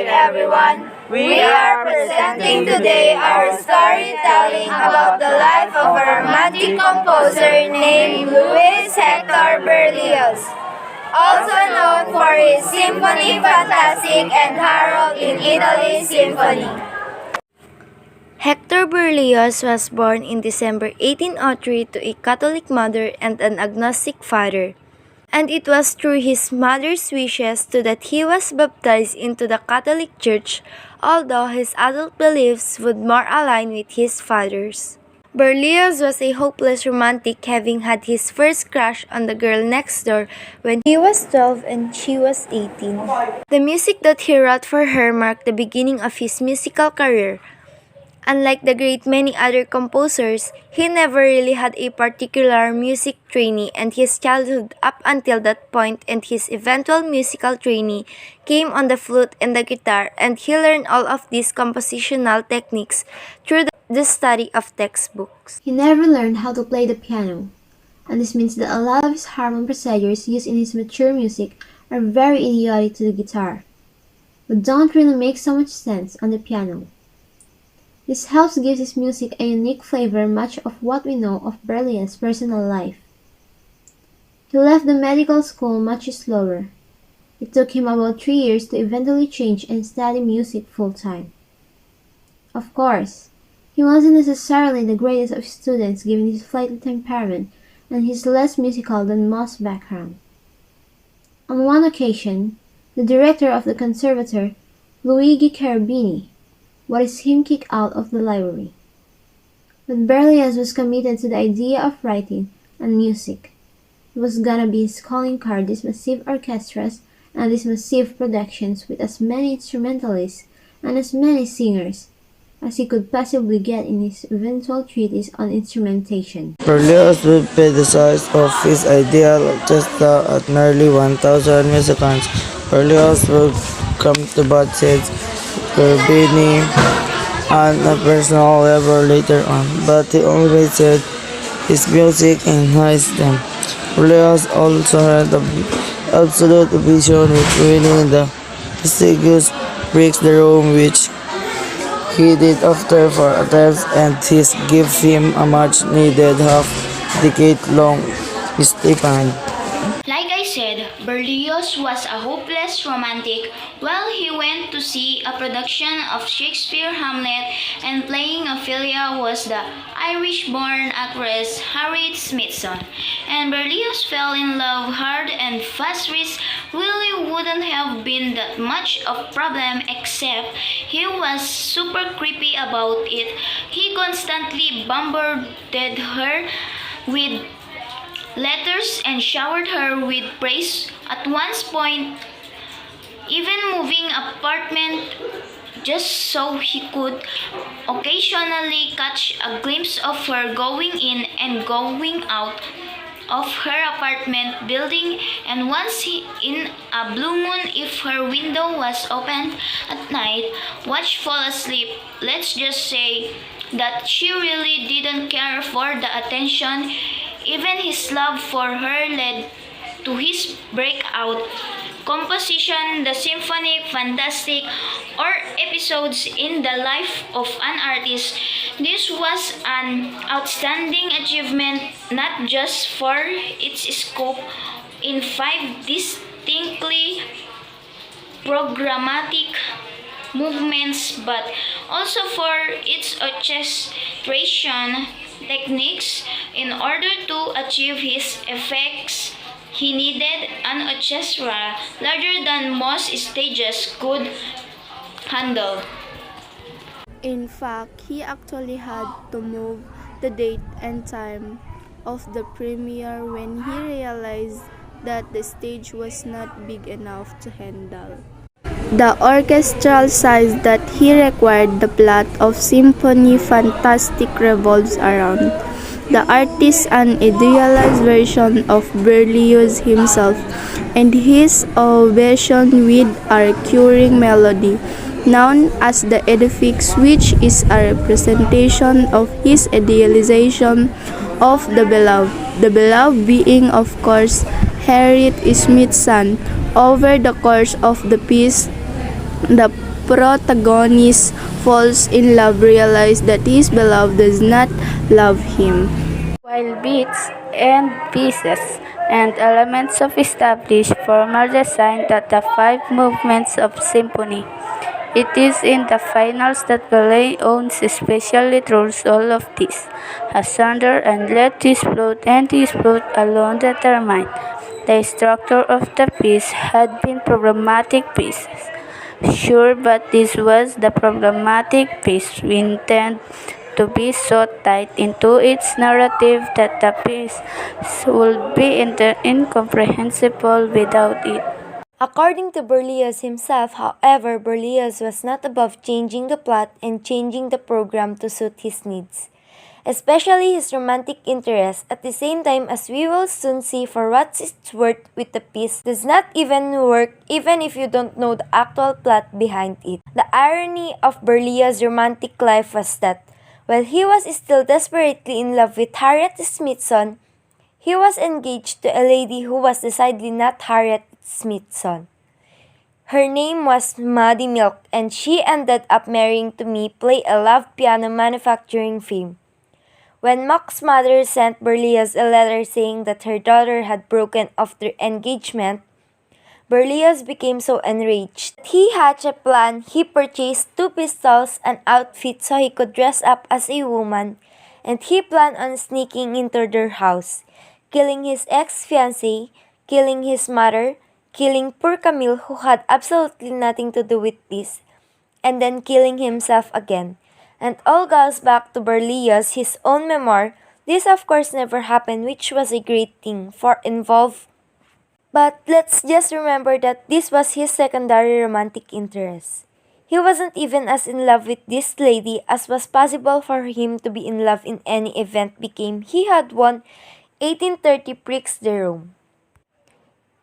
everyone. We are presenting today our storytelling about the life of a romantic composer named Louis Hector Berlioz, also known for his Symphony Fantastic and Harold in Italy Symphony. Hector Berlioz was born in December 1803 to a Catholic mother and an agnostic father. And it was through his mother's wishes too that he was baptized into the Catholic Church, although his adult beliefs would more align with his father's. Berlioz was a hopeless romantic, having had his first crush on the girl next door when he was 12 and she was 18. The music that he wrote for her marked the beginning of his musical career. Unlike the great many other composers, he never really had a particular music trainee, and his childhood up until that point and his eventual musical trainee came on the flute and the guitar, and he learned all of these compositional techniques through the study of textbooks. He never learned how to play the piano, and this means that a lot of his harmony procedures used in his mature music are very idiotic to the guitar, but don't really make so much sense on the piano. This helps give his music a unique flavor, much of what we know of Berlioz's personal life. He left the medical school much slower. It took him about 3 years to eventually change and study music full-time. Of course, he wasn't necessarily the greatest of students given his flighty temperament and his less musical than most background. On one occasion, the director of the conservatoire, Luigi Cherubini, wanted him kicked out of the library. But Berlioz was committed to the idea of writing and music. It was gonna be his calling card, these massive orchestras and these massive productions with as many instrumentalists and as many singers as he could possibly get in his eventual treatise on instrumentation. Berlioz would pay the size of his ideal orchestra at nearly 1,000 musicians. Berlioz would come to butt heads Cherubini on a personal level later on, but he always said his music enhanced them. Berlioz also had the absolute vision with winning the prestigious Prix de Rome, which he did after 4 attempts, and this gave him a much-needed half-decade-long stipend. Like I said, Berlioz was a hopeless romantic while he went to see a production of Shakespeare's Hamlet, and playing Ophelia was the Irish-born actress Harriet Smithson. And Berlioz fell in love hard and fast, which really wouldn't have been that much of a problem except he was super creepy about it. He constantly bombarded her with letters and showered her with praise, at one point even moving apartment just so he could occasionally catch a glimpse of her going in and going out of her apartment building, and once in a blue moon, if her window was opened at night, watch fall asleep. Let's just say that she really didn't care for the attention. Even his love for her led to his breakout composition, the Symphony Fantastic, or episodes in the life of an artist. This was an outstanding achievement, not just for its scope in 5 distinctly programmatic movements, but also for its orchestration techniques. In order to achieve his effects, he needed an orchestra larger than most stages could handle. In fact, he actually had to move the date and time of the premiere when he realized that the stage was not big enough to handle the orchestral size that he required. The plot of Symphony Fantastic revolves around the artist, an idealized version of Berlioz himself, and his obsession with a recurring melody known as the edifice, which is a representation of his idealization of the beloved. The beloved being, of course, Harriet Smithson. Over the course of the piece, the protagonist falls in love realizes that his beloved does not love him. While beats and pieces and elements of established formal design that the five movements of symphony. It is in the finals that ballet owns especially throws all of this, asunder and let this float and this float alone determine. The structure of the piece had been problematic pieces. Sure, but this was the problematic piece we intend to be so tight into its narrative that the piece would be incomprehensible without it. According to Berlioz himself, however, Berlioz was not above changing the plot and changing the program to suit his needs, especially his romantic interest, at the same time as we will soon see for what it's worth with the piece does not even work even if you don't know the actual plot behind it. The irony of Berlioz's romantic life was that, while he was still desperately in love with Harriet Smithson, he was engaged to a lady who was decidedly not Harriet Smithson. Her name was Maudie Milk, and she ended up marrying to me play a love piano manufacturing firm. When Mock's mother sent Berlioz a letter saying that her daughter had broken off their engagement, Berlioz became so enraged. He hatched a plan. He purchased 2 pistols, an outfit so he could dress up as a woman, and he planned on sneaking into their house, killing his ex-fiancée, killing his mother, killing poor Camille who had absolutely nothing to do with this, and then killing himself again. And all goes back to Berlioz, his own memoir. This of course never happened, which was a great thing for involved. But let's just remember that this was his secondary romantic interest. He wasn't even as in love with this lady as was possible for him to be in love in any event became he had won 1830 Prix de Rome.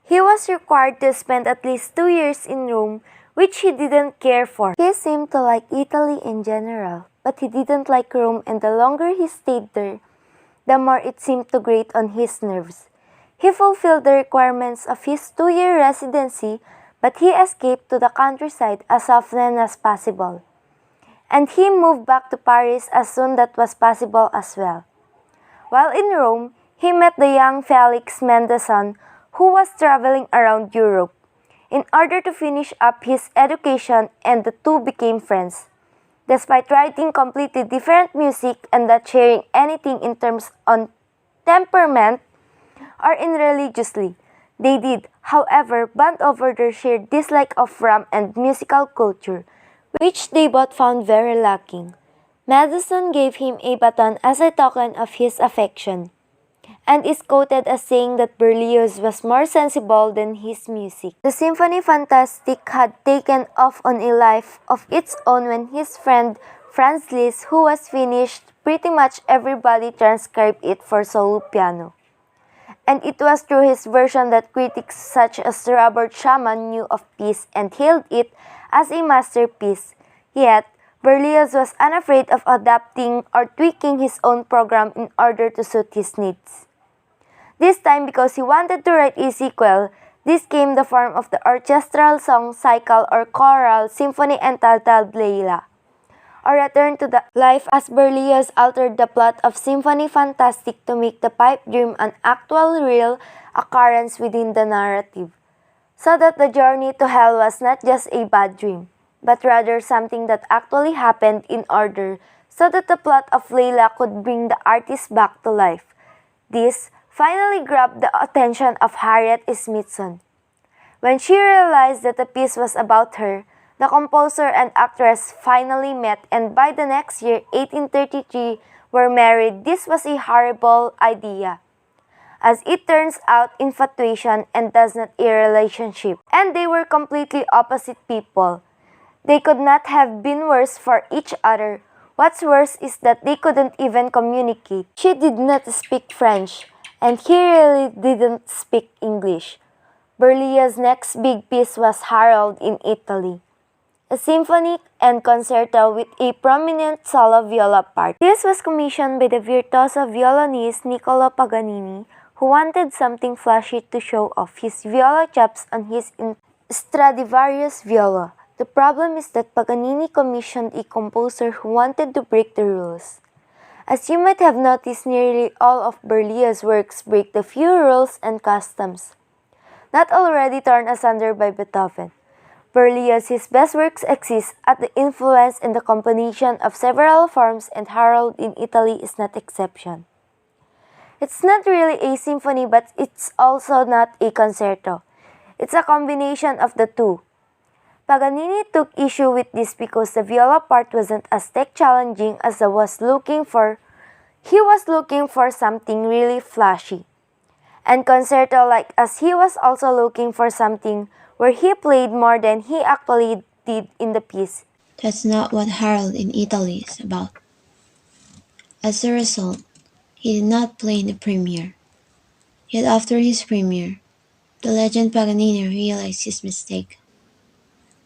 He was required to spend at least 2 years in Rome, which he didn't care for. He seemed to like Italy in general, but he didn't like Rome, and the longer he stayed there, the more it seemed to grate on his nerves. He fulfilled the requirements of his 2-year residency, but he escaped to the countryside as often as possible. And he moved back to Paris as soon as that was possible as well. While in Rome, he met the young Felix Mendelssohn, who was traveling around Europe in order to finish up his education, and the two became friends. Despite writing completely different music and not sharing anything in terms on temperament or in religiously, they did, however, bond over their shared dislike of rum and musical culture, which they both found very lacking. Mendelssohn gave him a baton as a token of his affection, and is quoted as saying that Berlioz was more sensible than his music. The Symphonie Fantastique had taken off on a life of its own when his friend Franz Liszt, who was finished, pretty much everybody transcribed it for solo piano. And it was through his version that critics such as Robert Schumann knew of peace and hailed it as a masterpiece. Yet, Berlioz was unafraid of adapting or tweaking his own program in order to suit his needs. This time, because he wanted to write a sequel, this came the form of the orchestral song cycle or choral symphony entitled Leila, or Return to the Life, as Berlioz altered the plot of Symphonie Fantastique to make the pipe dream an actual real occurrence within the narrative, so that the journey to hell was not just a bad dream, but rather something that actually happened in order so that the plot of Leila could bring the artist back to life. This finally grabbed the attention of Harriet Smithson. When she realized that the piece was about her, the composer and actress finally met, and by the next year, 1833, were married. This was a horrible idea. As it turns out, infatuation and does not a relationship. And they were completely opposite people. They could not have been worse for each other. What's worse is that they couldn't even communicate. She did not speak French, and he really didn't speak English. Berlioz's next big piece was Harold in Italy, a symphony and concerto with a prominent solo viola part. This was commissioned by the virtuoso violinist Niccolo Paganini, who wanted something flashy to show off his viola chops on his Stradivarius viola. The problem is that Paganini commissioned a composer who wanted to break the rules. As you might have noticed, nearly all of Berlioz' works break the few rules and customs not already torn asunder by Beethoven. Berlioz, his best works exist at the influence and the combination of several forms, and Harold in Italy is not exception. It's not really a symphony, but it's also not a concerto. It's a combination of the two. Paganini took issue with this because the viola part wasn't as tech challenging as he was looking for something really flashy and concerto-like, as he was also looking for something where he played more than he actually did in the piece. That's not what Harold in Italy is about. As a result, he did not play in the premiere. Yet after his premiere, the legend Paganini realized his mistake.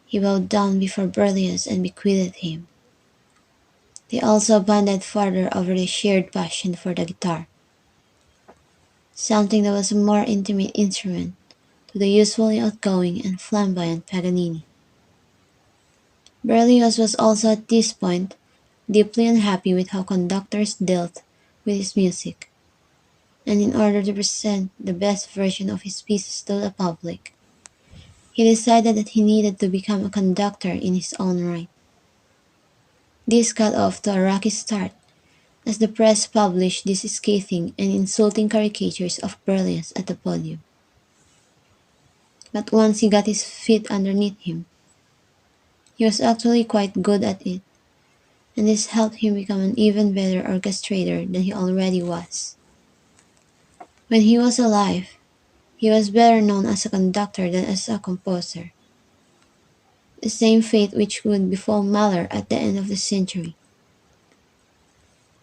He bowed down before Berlioz and bequeathed him. They also bonded further over the shared passion for the guitar, something that was a more intimate instrument to the usually outgoing and flamboyant Paganini. Berlioz was also at this point deeply unhappy with how conductors dealt with his music, and in order to present the best version of his pieces to the public, he decided that he needed to become a conductor in his own right. This got off to a rocky start, as the press published these scathing and insulting caricatures of Berlioz at the podium. But once he got his feet underneath him, he was actually quite good at it, and this helped him become an even better orchestrator than he already was. When he was alive, he was better known as a conductor than as a composer, the same fate which would befall Mahler at the end of the century.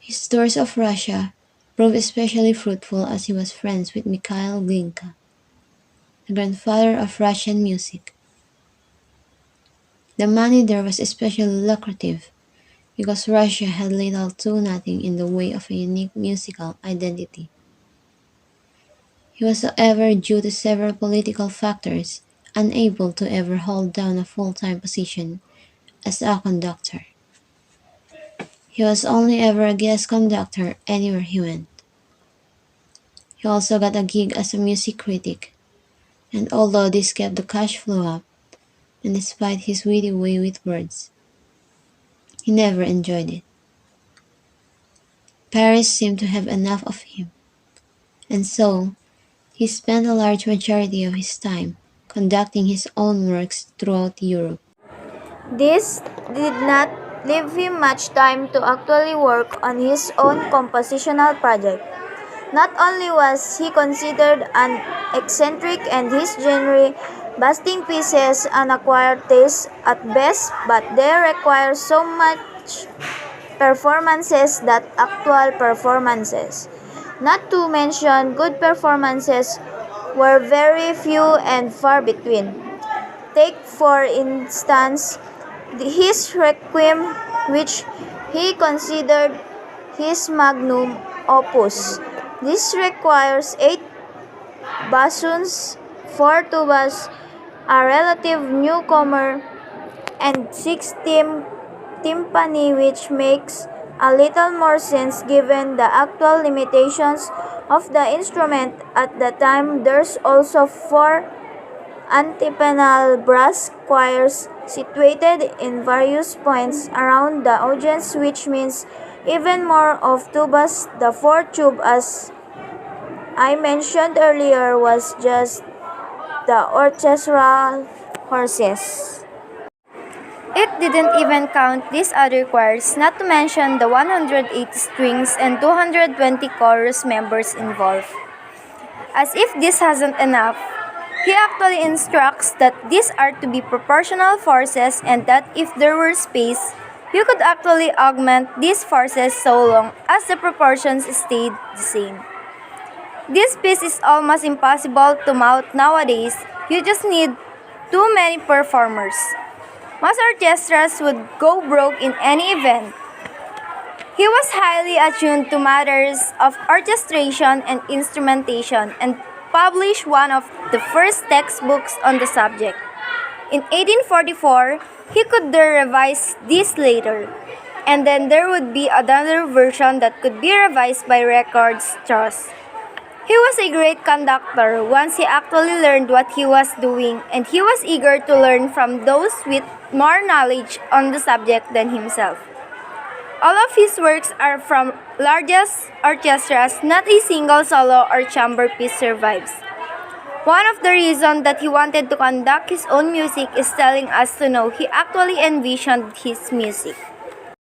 His tours of Russia proved especially fruitful as he was friends with Mikhail Glinka, the grandfather of Russian music. The money there was especially lucrative because Russia had little to nothing in the way of a unique musical identity. He was, however, due to several political factors, unable to ever hold down a full-time position as a conductor. He was only ever a guest conductor anywhere he went. He also got a gig as a music critic, and although this kept the cash flow up, and despite his witty way with words, he never enjoyed it. Paris seemed to have enough of him, and so he spent a large majority of his time conducting his own works throughout Europe. This did not leave him much time to actually work on his own compositional project. Not only was he considered an eccentric and his genre-busting pieces an acquired taste at best, but they require so much performances that actual performances, not to mention good performances, were very few and far between. Take, for instance, his Requiem, which he considered his magnum opus. This requires 8 bassoons, 4 tubas, a relative newcomer, and 6 timpani, which makes a little more sense given the actual limitations of the instrument at the time. There's also 4 antipenal brass choirs situated in various points around the audience, which means even more of tubas. The 4th tube, as I mentioned earlier, was just the orchestral horses. It didn't even count these other choirs, not to mention the 180 strings and 220 chorus members involved. As if this wasn't enough, he actually instructs that these are to be proportional forces, and that if there were space, you could actually augment these forces so long as the proportions stayed the same. This piece is almost impossible to mount nowadays. You just need too many performers. Most orchestras would go broke in any event. He was highly attuned to matters of orchestration and instrumentation, and published one of the first textbooks on the subject. In 1844, He could revise this later, and then there would be another version that could be revised by records trust. He was a great conductor once he actually learned what he was doing, and he was eager to learn from those with more knowledge on the subject than himself. All of his works are from largest orchestras, not a single solo or chamber piece survives. One of the reasons that he wanted to conduct his own music is telling us to know he actually envisioned his music.